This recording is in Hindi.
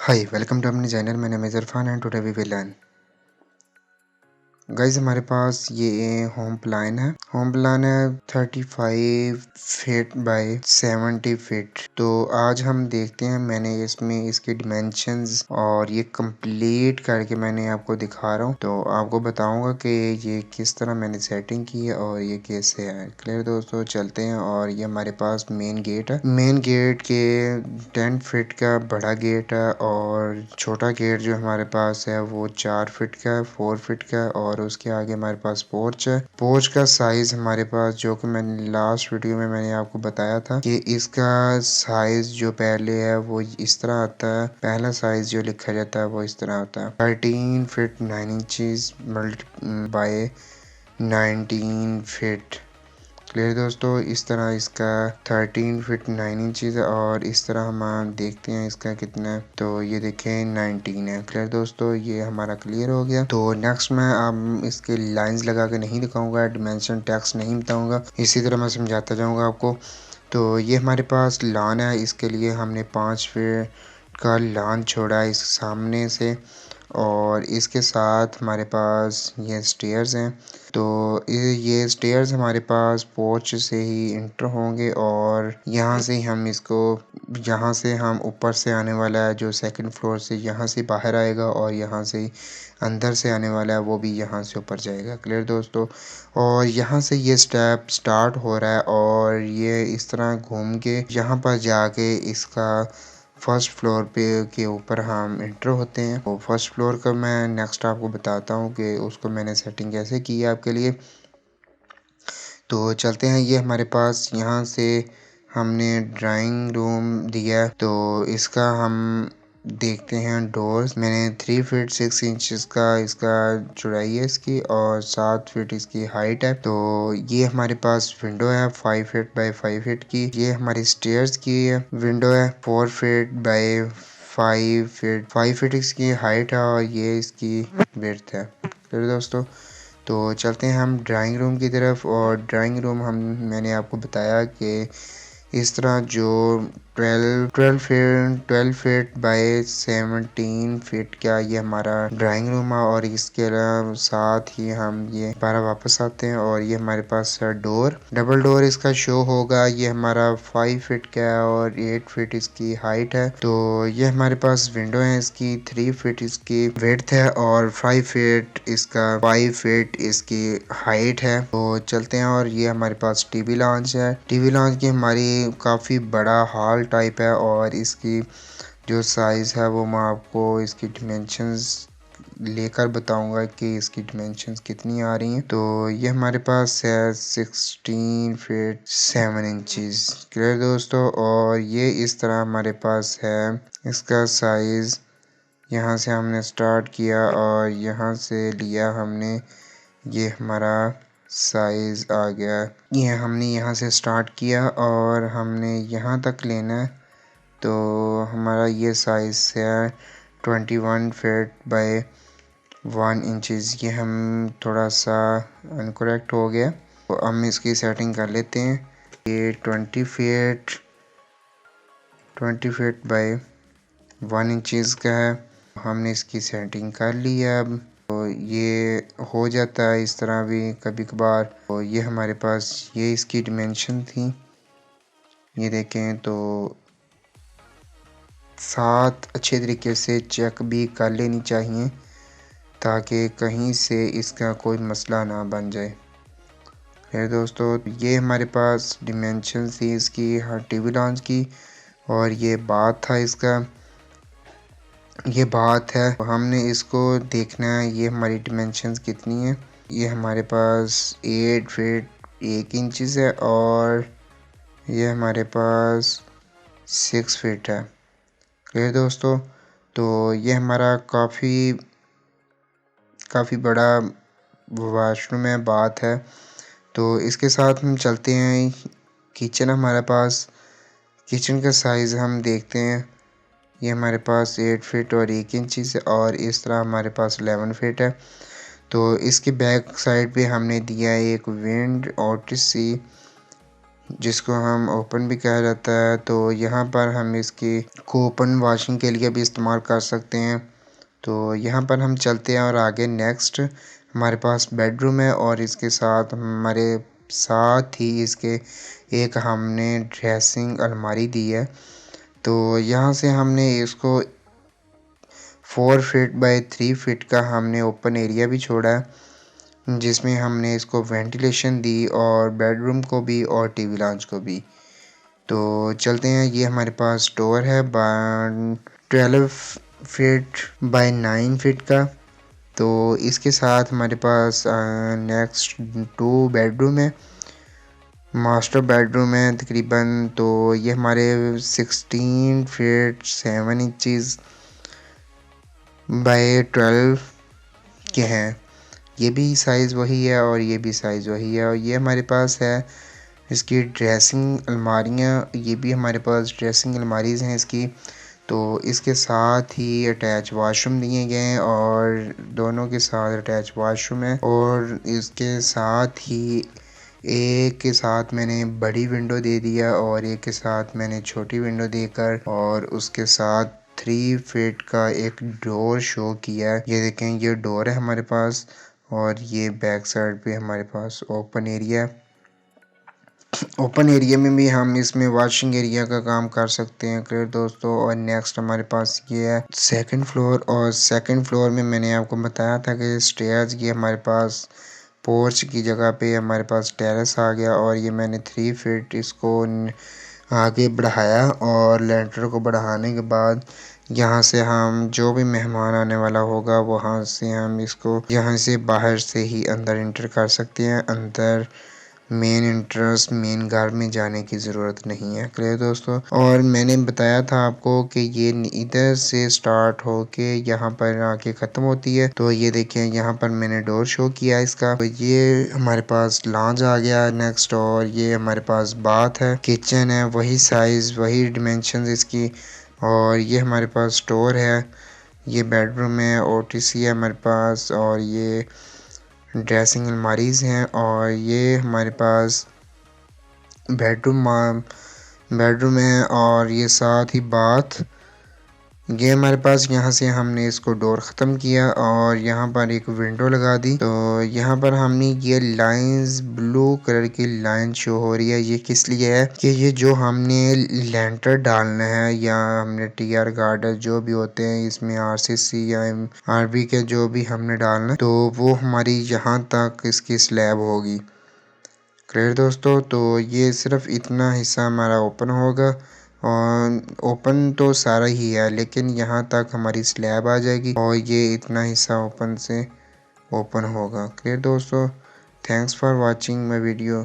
Hi, welcome to अपने चैनल। My name is Irfan and today we will learn. Guys हमारे पास ये होम प्लान है 35 फीट बाय 70 फीट। तो आज हम देखते हैं, मैंने इसमें इसके डिमेंशंस और ये कंप्लीट करके मैंने आपको दिखा रहा हूँ। तो आपको बताऊंगा कि ये किस तरह मैंने सेटिंग की है और ये कैसे है। क्लियर दोस्तों, चलते हैं। और ये हमारे पास मेन गेट है। मेन गेट के 10 फीट का बड़ा गेट है और छोटा गेट जो हमारे पास है वो 4 फीट का, 4 फीट का। और उसके आगे हमारे पास पोर्च है। पोर्च का साइज हमारे पास, जो कि मैंने लास्ट वीडियो में मैंने आपको बताया था कि इसका साइज जो पहले है वो इस तरह आता है। पहला साइज जो लिखा जाता है वो इस तरह आता है 13 feet 9 inches bye 19 feet. Clear दोस्तों, इस तरह इसका 13 फीट 9 इंचेस है। और इस तरह हम देखते हैं इसका कितना है। तो ये देखें 19 है। क्लियर दोस्तों, ये हमारा क्लियर हो गया। तो नेक्स्ट मैं अब इसके लाइंस लगा के नहीं दिखाऊंगा, डिमेंशन टेक्स्ट नहीं बताऊंगा, इसी तरह मैं समझाता जाऊंगा आपको। तो ये हमारे पास लान है, इसके लिए हमने 5 फीट का लान छोड़ा है इस सामने से। और इसके साथ हमारे पास ये स्टेयर्स हैं। तो ये स्टेयर्स हमारे पास पोर्च से ही इंटर होंगे और यहाँ से हम इसको, यहाँ से हम ऊपर से आने वाला है जो सेकंड फ्लोर से, यहाँ से बाहर आएगा। और यहाँ से अंदर से आने वाला है वो भी यहाँ से ऊपर जाएगा। क्लियर दोस्तों, और यहाँ से ये स्टेप स्टार्ट हो रहा है और ये इस तरह घूम के यहाँ पर जाके इसका फर्स्ट फ्लोर पे के ऊपर हम इंटर होते हैं। तो फर्स्ट फ्लोर का मैं नेक्स्ट आपको बताता हूँ कि उसको मैंने सेटिंग कैसे की है आपके लिए। तो चलते हैं। ये हमारे पास यहाँ से हमने ड्राइंग रूम दिया, तो इसका हम देखते हैं डोर्स। मैंने 3 फीट 6 इंचेस का इसका चौड़ाई है इसकी और 7 फीट इसकी हाइट है। तो ये हमारे पास विंडो है 5 फीट बाय 5 फीट की। ये हमारी स्टेयर्स की विंडो है 4 फीट बाय 5 फीट इसकी हाइट है और ये इसकी विड्थ है। तो दोस्तों, तो चलते हैं हम ड्राइंग रूम की तरफ। और ड्राइंग रूम मैंने आपको बताया कि इस तरह जो 12 फीट बाय 17 फीट का ये हमारा ड्राइंग रूम है। और इसके साथ ही हम ये दोबारा वापस आते हैं और ये हमारे पास डोर, डबल डोर इसका शो होगा। ये हमारा 5 फीट का है और 8 फीट इसकी हाइट है। तो ये हमारे पास विंडो है इसकी 3 फीट इसकी विड्थ है और 5 फीट इसकी हाइट है। तो चलते हैं। और ये हमारे पास टीवी लॉन्च है। टीवी लॉन्च की हमारी काफ़ी बड़ा हॉल टाइप है और इसकी जो साइज़ है वो मैं आपको इसकी डिमेंशंस लेकर बताऊंगा कि इसकी डिमेंशंस कितनी आ रही हैं। तो ये हमारे पास है 16 फीट 7 इंचेस। क्लियर दोस्तों, और ये इस तरह हमारे पास है इसका साइज़। यहाँ से हमने स्टार्ट किया और यहाँ से लिया हमने, ये हमारा साइज़ आ गया। ये हमने यहाँ से स्टार्ट किया और हमने यहाँ तक लेना है। तो हमारा ये साइज़ है 21 फीट बाय 1 इंचेस। ये हम थोड़ा सा इनकरेक्ट हो गया, तो हम इसकी सेटिंग कर लेते हैं। ये 20 फीट बाय 1 इंचेस का है। हमने इसकी सेटिंग कर ली है। अब तो ये हो जाता है इस तरह भी कभी कभार। तो ये हमारे पास ये इसकी डिमेंशन थी, ये देखें। तो साथ अच्छे तरीके से चेक भी कर लेनी चाहिए ताकि कहीं से इसका कोई मसला ना बन जाए। फिर दोस्तों, ये हमारे पास डिमेंशन थी इसकी हर टीवी लॉन्च की। और ये बात था इसका, ये बात है। तो हमने इसको देखना है ये हमारी डिमेंशंस कितनी है। ये हमारे पास 8 फीट 1 इंचेस है और ये हमारे पास 6 फीट है। क्लियर दोस्तों, तो ये हमारा काफ़ी बड़ा वॉशरूम है, बात है। तो इसके साथ हम चलते हैं। किचन हमारे पास, किचन का साइज़ हम देखते हैं। ये हमारे पास 8 फीट और 1 इंचेस है और इस तरह हमारे पास 11 फीट है। तो इसके बैक साइड पे हमने दिया है एक विंड और सी जिसको हम ओपन भी कहा जाता है। तो यहाँ पर हम इसकी को ओपन वॉशिंग के लिए भी इस्तेमाल कर सकते हैं। तो यहाँ पर हम चलते हैं और आगे नेक्स्ट हमारे पास बेडरूम है और इसके साथ हमारे साथ ही इसके एक हमने ड्रेसिंग अलमारी दी है। तो यहाँ से हमने इसको 4 फीट बाय 3 फीट का हमने ओपन एरिया भी छोड़ा है, जिसमें हमने इसको वेंटिलेशन दी और बेडरूम को भी और टीवी लॉन्च को भी। तो चलते हैं, ये हमारे पास डोर है 12 फीट बाय 9 फीट का। तो इसके साथ हमारे पास नेक्स्ट 2 बेडरूम है, मास्टर बेडरूम है तकरीबन। तो ये हमारे 16 फीट 7 इंचज़ बाय 12 के हैं। ये भी साइज़ वही है और ये भी साइज़ वही है। और ये हमारे पास है इसकी ड्रेसिंग अलमारियाँ, ये भी हमारे पास ड्रेसिंग अलमारीज़ हैं इसकी। तो इसके साथ ही अटैच वॉशरूम दिए गए हैं और दोनों के साथ अटैच वॉशरूम है। और इसके साथ ही एक के साथ मैंने बड़ी विंडो दे दिया और एक के साथ मैंने छोटी विंडो देकर और उसके साथ 3 फीट का एक डोर शो किया है। ये देखें, ये डोर है हमारे पास और ये बैक साइड पे हमारे पास ओपन एरिया है। ओपन एरिया में भी हम इसमें वॉशिंग एरिया का काम कर सकते हैं क्लियर दोस्तों। और नेक्स्ट हमारे पास ये है सेकंड फ्लोर, और सेकंड फ्लोर में मैंने आपको बताया था कि स्टेयर्स की हमारे पास पोर्च की जगह पे हमारे पास टेरेस आ गया। और ये मैंने 3 फीट इसको आगे बढ़ाया और लेंटर को बढ़ाने के बाद यहाँ से हम जो भी मेहमान आने वाला होगा वहाँ से हम इसको यहाँ से बाहर से ही अंदर इंटर कर सकते हैं। अंदर मेन इंट्रेंस मेन घर में जाने की ज़रूरत नहीं है क्लियर दोस्तों। और मैंने बताया था आपको कि ये इधर से स्टार्ट होके यहाँ पर आके ख़त्म होती है। तो ये देखें, यहाँ पर मैंने डोर शो किया इसका। तो ये हमारे पास लॉन्च आ गया नेक्स्ट। और ये हमारे पास बाथ है, किचन है, वही साइज़ वही डिमेंशन इसकी। और ये हमारे पास स्टोर है, ये बेडरूम है, ओटीसी है हमारे पास, और ये ड्रेसिंग अलमारीज़ हैं। और ये हमारे पास बेडरूम है और ये साथ ही बाथ। ये हमारे पास यहाँ से हमने इसको डोर ख़त्म किया और यहाँ पर एक विंडो लगा दी। तो यहाँ पर हमने ये लाइंस ब्लू कलर की लाइन शो हो रही है। ये किस लिए है कि ये जो हमने लेंटर डालना है या हमने टीआर गार्डर जो भी होते हैं इसमें आरसीसी या आरबी के जो भी हमने डालना है, तो वो हमारी यहाँ तक इसकी स्लैब होगी क्लियर दोस्तों। तो ये सिर्फ इतना हिस्सा हमारा ओपन होगा और ओपन तो सारा ही है लेकिन यहाँ तक हमारी स्लैब आ जाएगी और ये इतना हिस्सा ओपन से ओपन होगा क्लियर दोस्तों। Thanks for watching my video.